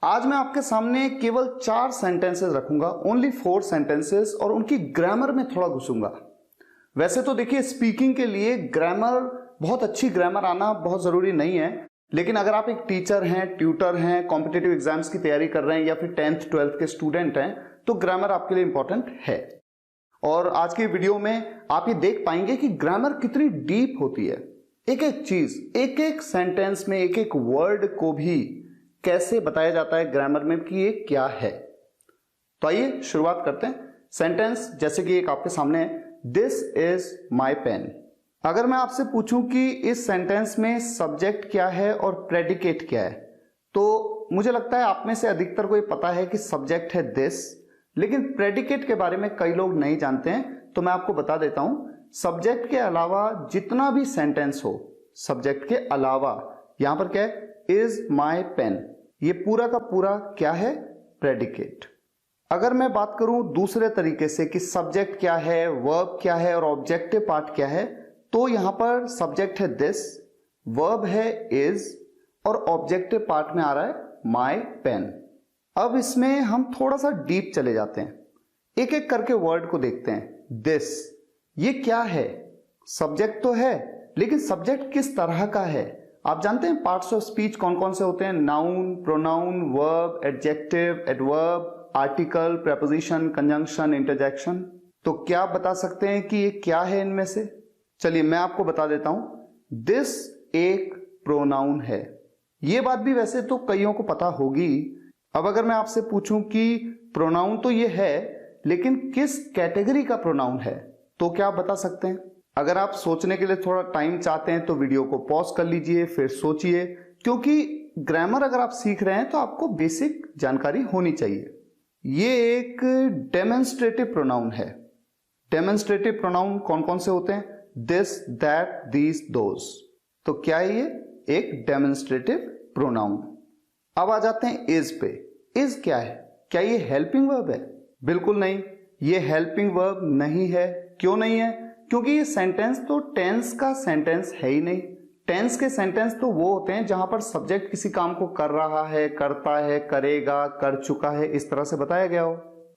आज मैं आपके सामने केवल 4 सेंटेंसेस रखूंगा, ओनली 4 सेंटेंसेस, और उनकी ग्रामर में थोड़ा घुसूंगा। वैसे तो देखिए, स्पीकिंग के लिए ग्रामर, बहुत अच्छी ग्रामर आना बहुत जरूरी नहीं है, लेकिन अगर आप एक टीचर हैं, ट्यूटर हैं, कॉम्पिटिटिव एग्जाम्स की तैयारी कर रहे हैं या फिर 10th 12th के स्टूडेंट हैं, तो ग्रामर आपके लिए इंपॉर्टेंट है। और आज के वीडियो में आप ये देख पाएंगे कि ग्रामर कितनी डीप होती है। एक एक चीज, एक एक सेंटेंस में, एक एक वर्ड को भी कैसे बताया जाता है ग्रामर में कि ये क्या है। तो आइए शुरुआत करते हैं। सेंटेंस जैसे कि एक आपके सामने है, दिस इज माई पेन। अगर मैं आपसे पूछूं कि इस सेंटेंस में सब्जेक्ट क्या है और प्रेडिकेट क्या है, तो मुझे लगता है आप में से अधिकतर को ये पता है कि सब्जेक्ट है दिस, लेकिन प्रेडिकेट के बारे में कई लोग नहीं जानते हैं। तो मैं आपको बता देता हूं, सब्जेक्ट के अलावा जितना भी सेंटेंस हो, सब्जेक्ट के अलावा यहां पर क्या है, इज माई पेन, ये पूरा का पूरा क्या है, प्रेडिकेट। अगर मैं बात करूं दूसरे तरीके से कि सब्जेक्ट क्या है, वर्ब क्या है और ऑब्जेक्टिव पार्ट क्या है, तो यहां पर सब्जेक्ट है दिस, वर्ब है इज और ऑब्जेक्टिव पार्ट में आ रहा है माई पेन। अब इसमें हम थोड़ा सा डीप चले जाते हैं, एक एक करके वर्ड को देखते हैं। दिस, ये क्या है? सब्जेक्ट तो है, लेकिन सब्जेक्ट किस तरह का है? आप जानते हैं पार्ट्स ऑफ स्पीच कौन कौन से होते हैं? Noun, pronoun, verb, adjective, adverb, article, preposition, conjunction, interjection. तो क्या आप बता सकते हैं कि ये क्या है इनमें से? चलिए मैं आपको बता देता हूं। दिस एक प्रोनाउन है। ये बात भी वैसे तो कईयों को पता होगी। अब अगर मैं आपसे पूछूं कि प्रोनाउन तो ये है, लेकिन किस कैटेगरी का प्रोनाउन है, तो क्या आप बता सकते हैं? अगर आप सोचने के लिए थोड़ा टाइम चाहते हैं तो वीडियो को पॉज कर लीजिए, फिर सोचिए, क्योंकि ग्रामर अगर आप सीख रहे हैं तो आपको बेसिक जानकारी होनी चाहिए। ये एक डेमोन्स्ट्रेटिव प्रोनाउन है। डेमोन्स्ट्रेटिव प्रोनाउन कौन कौन से होते हैं? This, that, these, those. तो क्या है ये? एक डेमोन्स्ट्रेटिव प्रोनाउन। अब आ जाते हैं इज पे। इज क्या है? क्या ये हेल्पिंग वर्ब है? बिल्कुल नहीं, ये हेल्पिंग वर्ब नहीं है। क्यों नहीं है? क्योंकि ये सेंटेंस तो टेंस का सेंटेंस है ही नहीं। टेंस के सेंटेंस तो वो होते हैं जहां पर सब्जेक्ट किसी काम को कर रहा है, करता है, करेगा, कर चुका है, इस तरह से बताया गया हो।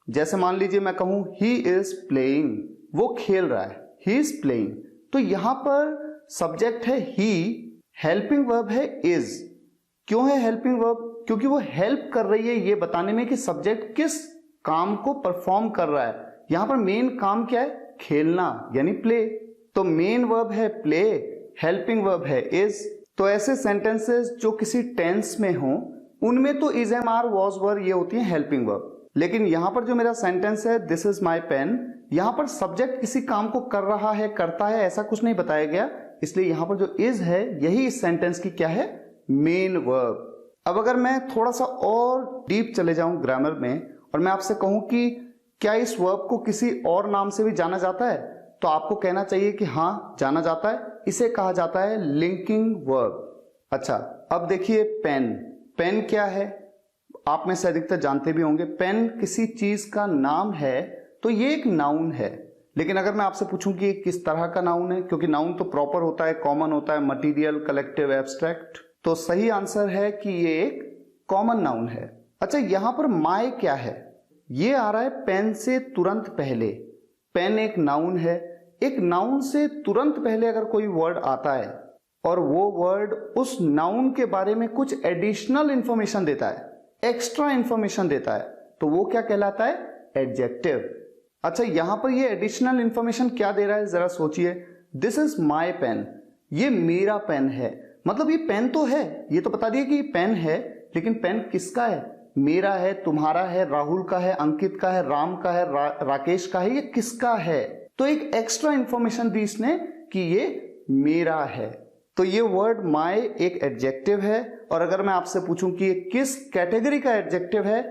जैसे मान लीजिए मैं कहूं ही इज प्लेइंग, वो खेल रहा है, ही इज प्लेइंग, तो यहां पर सब्जेक्ट है ही, हेल्पिंग वर्ब है इज। क्यों है हेल्पिंग वर्ब? क्योंकि वो हेल्प कर रही है ये बताने में कि सब्जेक्ट किस काम को परफॉर्म कर रहा है। यहां पर मेन काम क्या है? खेलना, यानी प्ले। तो मेन वर्ब है प्ले, हेल्पिंग वर्ब है इज। तो ऐसे सेंटेंसेस जो किसी टेंस में हो, उनमें तो इज, एम, आर, वॉज, वर ये होती है हेल्पिंग वर्ब। लेकिन यहां पर जो मेरा सेंटेंस है दिस इज माई पेन, यहां पर सब्जेक्ट किसी काम को कर रहा है, करता है, ऐसा कुछ नहीं बताया गया, इसलिए यहां पर जो इज है यही इस सेंटेंस की क्या है? Main verb. अब अगर मैं थोड़ा सा और डीप चले जाऊं ग्रामर में और मैं आपसे कहूं कि क्या इस वर्ब को किसी और नाम से भी जाना जाता है, तो आपको कहना चाहिए कि हाँ जाना जाता है। इसे कहा जाता है लिंकिंग वर्ब। अच्छा, अब देखिए पेन। पेन क्या है? आप में से अधिकतर जानते भी होंगे। पेन किसी चीज का नाम है, तो ये एक नाउन है। लेकिन अगर मैं आपसे पूछूं कि किस तरह का नाउन है, क्योंकि नाउन तो प्रॉपर होता है, कॉमन होता है, मटीरियल, कलेक्टिव, एब्स्ट्रैक्ट, तो सही आंसर है कि ये एक कॉमन नाउन है। अच्छा, यहां पर माय क्या है? ये आ रहा है पेन से तुरंत पहले। पेन एक नाउन है। एक नाउन से तुरंत पहले अगर कोई वर्ड आता है और वो वर्ड उस नाउन के बारे में कुछ एडिशनल इंफॉर्मेशन देता है, एक्स्ट्रा इंफॉर्मेशन देता है, तो वो क्या कहलाता है? एडजेक्टिव। अच्छा, यहां पर ये एडिशनल इंफॉर्मेशन क्या दे रहा है, जरा सोचिए। दिस इज माई पेन, ये मेरा पेन है। मतलब ये पेन तो है, ये तो बता दिया कि ये पेन है, लेकिन पेन किसका है? मेरा है, तुम्हारा है, राहुल का है, अंकित का है, राम का है, राकेश का है, ये किसका है? तो एक एक्स्ट्रा इंफॉर्मेशन दी इसने कि ये मेरा है। तो ये वर्ड माय एक एडजेक्टिव है। और अगर मैं आपसे पूछूं कि ये किस कैटेगरी का एडजेक्टिव है,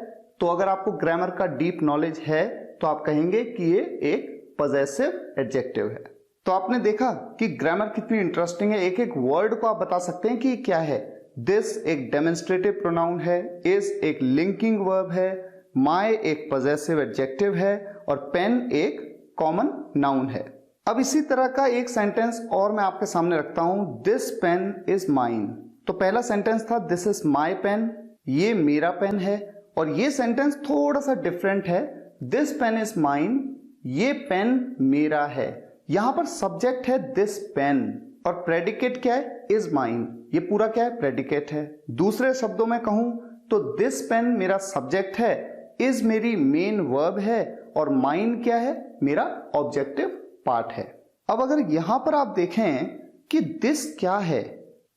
तो अगर आपको ग्रामर का डीप नॉलेज है तो आप कहेंगे कि ये एक पजेसिव एडजेक्टिव है। तो आपने देखा कि ग्रामर कितनी इंटरेस्टिंग है। एक एक वर्ड को आप बता सकते हैं कि ये क्या है। दिस एक डेमोन्स्ट्रेटिव प्रोनाउन है, इज एक लिंकिंग वर्ब है, माय एक पजेसिव एडजेक्टिव है और पेन एक कॉमन नाउन है। अब इसी तरह का एक सेंटेंस और मैं आपके सामने रखता हूं, दिस पेन इज माइन। तो पहला सेंटेंस था दिस इज माय पेन, ये मेरा पेन है, और ये सेंटेंस थोड़ा सा डिफरेंट है, दिस पेन इज माइन, ये पेन मेरा है। यहां पर सब्जेक्ट है दिस पेन और प्रेडिकेट क्या है, इज माइन। ये पूरा क्या है, प्रेडिकेट है। दूसरे शब्दों में कहूं तो दिस पेन मेरा सब्जेक्ट है, इज मेरी मेन वर्ब है, और माइन क्या है, मेरा ऑब्जेक्टिव पार्ट है। अब अगर यहां पर आप देखें कि दिस क्या है,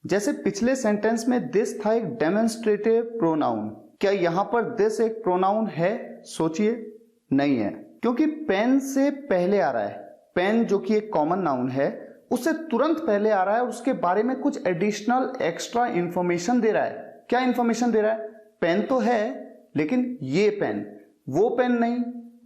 जैसे पिछले सेंटेंस में दिस था एक डेमोन्स्ट्रेटिव प्रोनाउन, क्या यहां पर दिस एक प्रोनाउन है? सोचिए, नहीं है, क्योंकि पेन से पहले आ रहा है। पेन जो कि एक कॉमन नाउन है, उससे तुरंत पहले आ रहा है और उसके बारे में कुछ एडिशनल एक्स्ट्रा इंफॉर्मेशन दे रहा है। क्या इंफॉर्मेशन दे रहा है? पेन तो है, लेकिन ये पेन, वो पेन नहीं,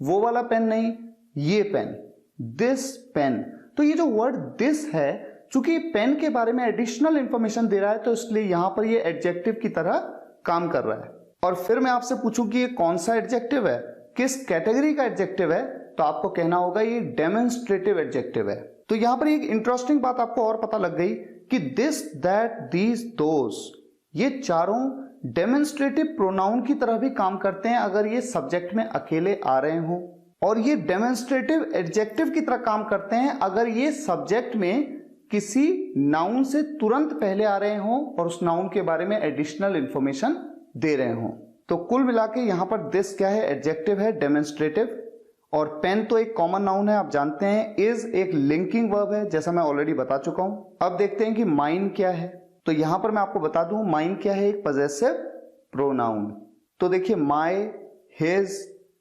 वो वाला पेन नहीं, ये पेन, दिस पेन। तो ये जो वर्ड दिस है, चूंकि पेन के बारे में एडिशनल इंफॉर्मेशन दे रहा है, तो इसलिए यहां पर ये एडजेक्टिव की तरह काम कर रहा है। और फिर मैं आपसे पूछूं कि ये कौन सा एडजेक्टिव है, किस कैटेगरी का एडजेक्टिव है, तो आपको कहना होगा ये डेमोन्स्ट्रेटिव एडजेक्टिव है। तो यहां पर एक इंटरेस्टिंग बात आपको और पता लग गई कि दिस, दैट, दीज, दोस, ये चारों डेमोन्स्ट्रेटिव प्रोनाउन की तरह भी काम करते हैं अगर ये सब्जेक्ट में अकेले आ रहे हो, और ये डेमोन्स्ट्रेटिव एडजेक्टिव की तरह काम करते हैं अगर ये सब्जेक्ट में किसी नाउन से तुरंत पहले आ रहे हो और उस नाउन के बारे में एडिशनल इंफॉर्मेशन दे रहे हो। तो कुल मिला के यहां पर दिस क्या है, एडजेक्टिव है, डेमोन्स्ट्रेटिव। और पेन तो एक कॉमन नाउन है, आप जानते हैं। इज एक लिंकिंग वर्ब है, जैसा मैं ऑलरेडी बता चुका हूं। अब देखते हैं कि माइन क्या है। तो यहां पर मैं आपको बता दूं माइन क्या है, एक पजेसिव प्रोनाउन। तो देखिए, my, his,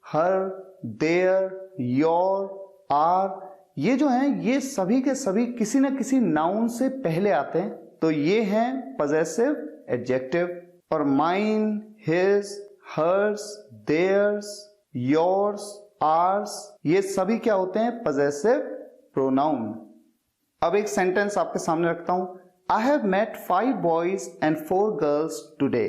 her, their, your, our, ये जो हैं ये सभी के सभी किसी न किसी नाउन से पहले आते हैं, तो ये हैं पजेसिव एडजेक्टिव। और mine, his, hers, theirs, yours, ours, ये सभी क्या होते हैं, पजेसिव प्रोनाउन। अब एक सेंटेंस आपके सामने रखता हूं, I have met 5 boys and 4 girls today.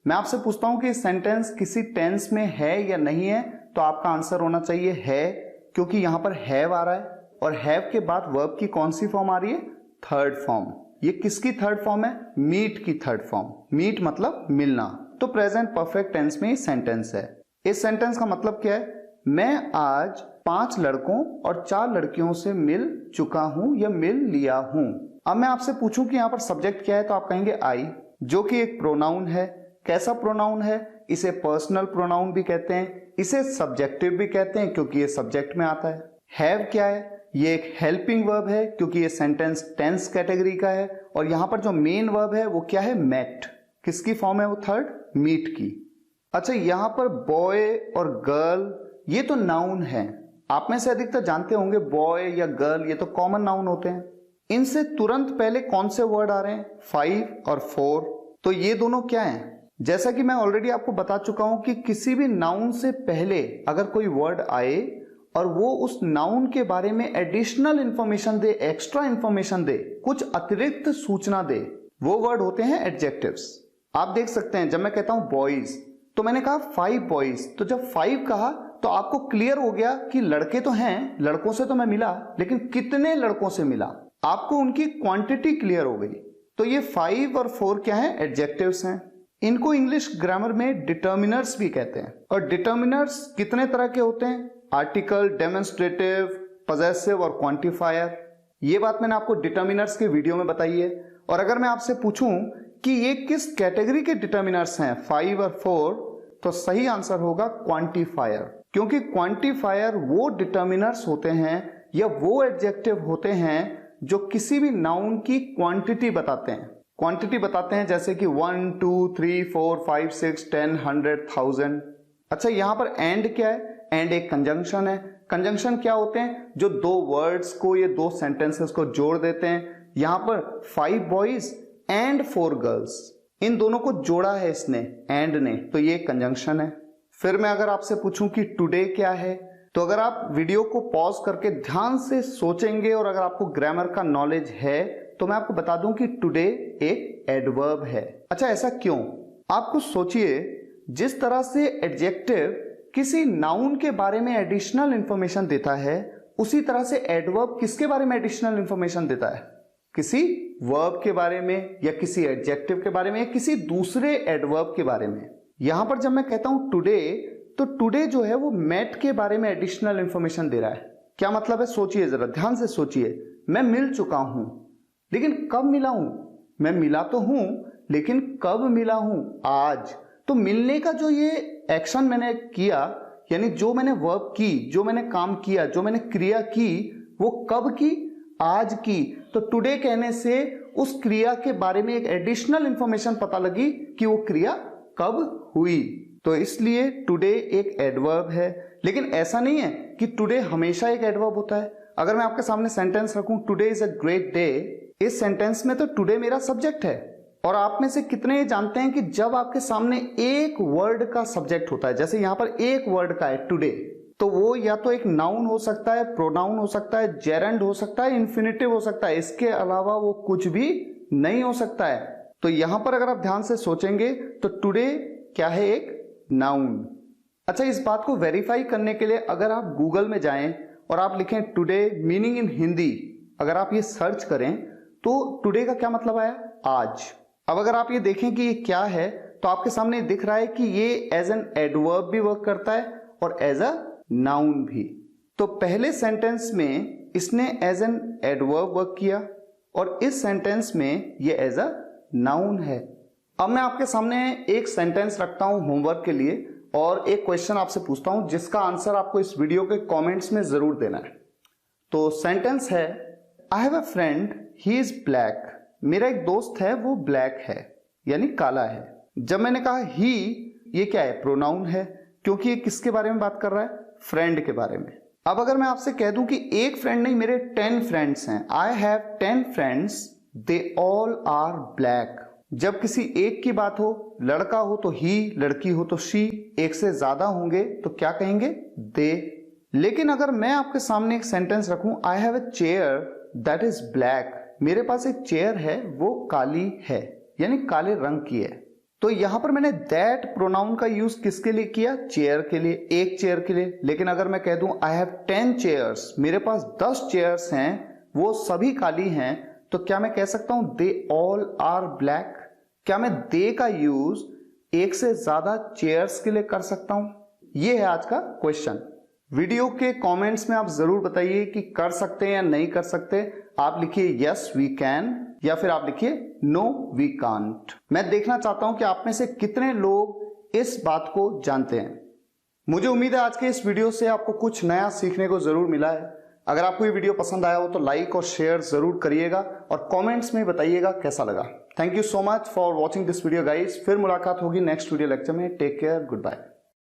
मैं आपसे पूछता हूं कि सेंटेंस किसी टेंस में है या नहीं है, तो आपका आंसर होना चाहिए है, क्योंकि यहां पर हैव आ रहा है, और हैव के बाद वर्ब की कौन सी फॉर्म आ रही है, थर्ड फॉर्म। ये किसकी थर्ड फॉर्म है, मीट की थर्ड फॉर्म। मीट मतलब मिलना। तो प्रेजेंट परफेक्ट टेंस में ये सेंटेंस है। इस सेंटेंस का मतलब क्या है, मैं आज 5 लड़कों और 4 लड़कियों से मिल चुका हूं या मिल लिया हूं। अब मैं आपसे पूछूं कि यहां पर सब्जेक्ट क्या है, तो आप कहेंगे आई, जो कि एक प्रोनाउन है। कैसा प्रोनाउन है, इसे पर्सनल प्रोनाउन भी कहते हैं, इसे सब्जेक्टिव भी कहते हैं क्योंकि ये सब्जेक्ट में आता है। हैव क्या है, ये एक हेल्पिंग वर्ब है क्योंकि ये सेंटेंस टेंस कैटेगरी का है, और यहां पर जो मेन वर्ब है वो क्या है, मेट। किसकी फॉर्म है वो, थर्ड, मीट की। अच्छा, यहां पर बॉय और गर्ल ये तो नाउन है। आप में से अधिकतर जानते होंगे बॉय या गर्ल ये तो कॉमन नाउन होते हैं। इनसे तुरंत पहले कौन से वर्ड आ रहे हैं, 5 और 4। तो ये दोनों क्या हैं, जैसा कि मैं ऑलरेडी आपको बता चुका हूं कि किसी भी नाउन से पहले अगर कोई वर्ड आए और वो उस नाउन के बारे में एडिशनल इंफॉर्मेशन दे, एक्स्ट्रा इंफॉर्मेशन दे, कुछ अतिरिक्त सूचना दे, वो वर्ड होते हैं एडजेक्टिव्स। आप देख सकते हैं, जब मैं कहता हूं बॉयज, तो मैंने कहा 5 बॉयज, तो जब 5 कहा तो आपको क्लियर हो गया कि लड़के तो हैं, लड़कों से तो मैं मिला, लेकिन कितने लड़कों से मिला, आपको उनकी क्वांटिटी क्लियर हो गई। तो ये 5 और 4 क्या है, एडजेक्टिव्स हैं। इनको इंग्लिश ग्रामर में डिटर्मिनर्स भी कहते हैं। और डिटर्मिनर्स कितने तरह के होते हैं, आर्टिकल, डेमोन्स्ट्रेटिव, पजेसिव और क्वांटिफायर। ये बात मैंने आपको डिटर्मिनर्स के वीडियो में बताई है। और अगर मैं आपसे पूछूं कि ये किस कैटेगरी के डिटर्मिनर्स हैं, 5 और 4, तो सही आंसर होगा क्वांटिफायर, क्योंकि क्वांटिफायर वो डिटर्मिनर्स होते हैं या वो एडजेक्टिव होते हैं जो किसी भी नाउन की क्वांटिटी बताते हैं। क्वांटिटी बताते हैं जैसे कि 1, 2, 3, 4, 5, 6, 10, 100, 1000। अच्छा, यहां पर एंड क्या है, एंड एक कंजंक्शन है। कंजंक्शन क्या होते हैं, जो 2 वर्ड्स को या 2 सेंटेंसेस को जोड़ देते हैं। यहां पर 5 बॉयज एंड 4 गर्ल्स, इन दोनों को जोड़ा है इसने, एंड ने, तो ये कंजंक्शन है। फिर मैं अगर आपसे पूछूं कि टुडे क्या है, तो अगर आप वीडियो को पॉज करके ध्यान से सोचेंगे और अगर आपको ग्रामर का नॉलेज है तो मैं आपको बता दूं कि टुडे एक एडवर्ब है। अच्छा, ऐसा क्यों, आपको सोचिए, जिस तरह से एडजेक्टिव किसी नाउन के बारे में एडिशनल इंफॉर्मेशन देता है, उसी तरह से एडवर्ब किसके बारे में एडिशनल इंफॉर्मेशन देता है, किसी वर्ब के बारे में या किसी एडजेक्टिव के बारे में या किसी दूसरे एडवर्ब के बारे में। यहां पर जब मैं कहता हूं टुडे, तो टुडे जो है वो मेट के बारे में एडिशनल इंफॉर्मेशन दे रहा है। क्या मतलब है, सोचिए जरा, ध्यान से सोचिए। मैं मिल चुका हूं, लेकिन कब मिला हूं? मैं मिला तो हूं, लेकिन कब मिला हूं? आज। तो मिलने का जो ये एक्शन मैंने किया, यानी जो मैंने वर्ब की, जो मैंने काम किया, जो मैंने क्रिया की, वो कब की? आज की। तो टुडे कहने से उस क्रिया के बारे में एक एडिशनल इंफॉर्मेशन पता लगी कि वो क्रिया कब हुई। तो इसलिए टुडे एक एडवर्ब है। लेकिन ऐसा नहीं है कि टुडे हमेशा एक एडवर्ब होता है। अगर मैं आपके सामने सेंटेंस रखूं today is a great day, इस सेंटेंस में तो टुडे मेरा सब्जेक्ट है। और आप में से कितने ये जानते हैं कि जब आपके सामने एक वर्ड का सब्जेक्ट होता है, जैसे यहां पर एक वर्ड का है टुडे, तो वो या तो एक नाउन हो सकता है, प्रोनाउन हो सकता है, जेरेंड हो सकता है, इन्फिनिटिव हो सकता है। इसके अलावा वो कुछ भी नहीं हो सकता है। तो यहां पर अगर आप ध्यान से सोचेंगे तो टुडे क्या है? एक नाउन। अच्छा, इस बात को वेरीफाई करने के लिए अगर आप गूगल में जाएं और आप लिखें टुडे मीनिंग इन हिंदी, अगर आप ये सर्च करें तो टुडे का क्या मतलब आया? आज। अब अगर आप ये देखें कि ये क्या है, तो आपके सामने दिख रहा है कि ये एज एन एडवर्ब भी वर्क करता है और एज अ नाउन भी। तो पहले सेंटेंस में इसने एज एन एडवर्ब वर्क किया और इस सेंटेंस में ये एज अ नाउन है। अब मैं आपके सामने एक सेंटेंस रखता हूं होमवर्क के लिए और एक क्वेश्चन आपसे पूछता हूं जिसका आंसर आपको इस वीडियो के कमेंट्स में जरूर देना है। तो सेंटेंस है, I have a friend, he is black. मेरा एक दोस्त है, वो ब्लैक है, यानी काला है। जब मैंने कहा ही, ये क्या है? प्रोनाउन है, क्योंकि ये किसके बारे में बात कर रहा है? फ्रेंड के बारे में। अब अगर मैं आपसे कह दूं कि एक फ्रेंड नहीं, मेरे 10 फ्रेंड्स हैं, I have 10 friends, they all are black. जब किसी एक की बात हो, लड़का हो तो ही, लड़की हो तो शी, एक से ज्यादा होंगे तो क्या कहेंगे? दे। लेकिन अगर मैं आपके सामने एक सेंटेंस रखूं, I have a chair that is black, मेरे पास एक चेयर है, वो काली है, यानी काले रंग की है। तो यहां पर मैंने दैट प्रोनाउन का यूज किसके लिए किया? चेयर के लिए, एक चेयर के लिए। लेकिन अगर मैं कह दूं आई हैव 10 चेयर्स, मेरे पास 10 चेयर्स हैं, वो सभी काली हैं, तो क्या मैं कह सकता हूं दे ऑल आर ब्लैक? क्या मैं दे का यूज एक से ज्यादा चेयर्स के लिए कर सकता हूं? यह है आज का क्वेश्चन। वीडियो के कमेंट्स में आप जरूर बताइए कि कर सकते हैं या नहीं कर सकते। आप लिखिए यस वी कैन या फिर आप लिखिए नो वी कांट। मैं देखना चाहता हूं कि आप में से कितने लोग इस बात को जानते हैं। मुझे उम्मीद है आज के इस वीडियो से आपको कुछ नया सीखने को जरूर मिला है। अगर आपको ये वीडियो पसंद आया हो तो लाइक और शेयर जरूर करिएगा और कमेंट्स में बताइएगा कैसा लगा। Thank you so much for watching this video guys. फिर मुलाकात होगी नेक्स्ट वीडियो लेक्चर में। Take care, good bye.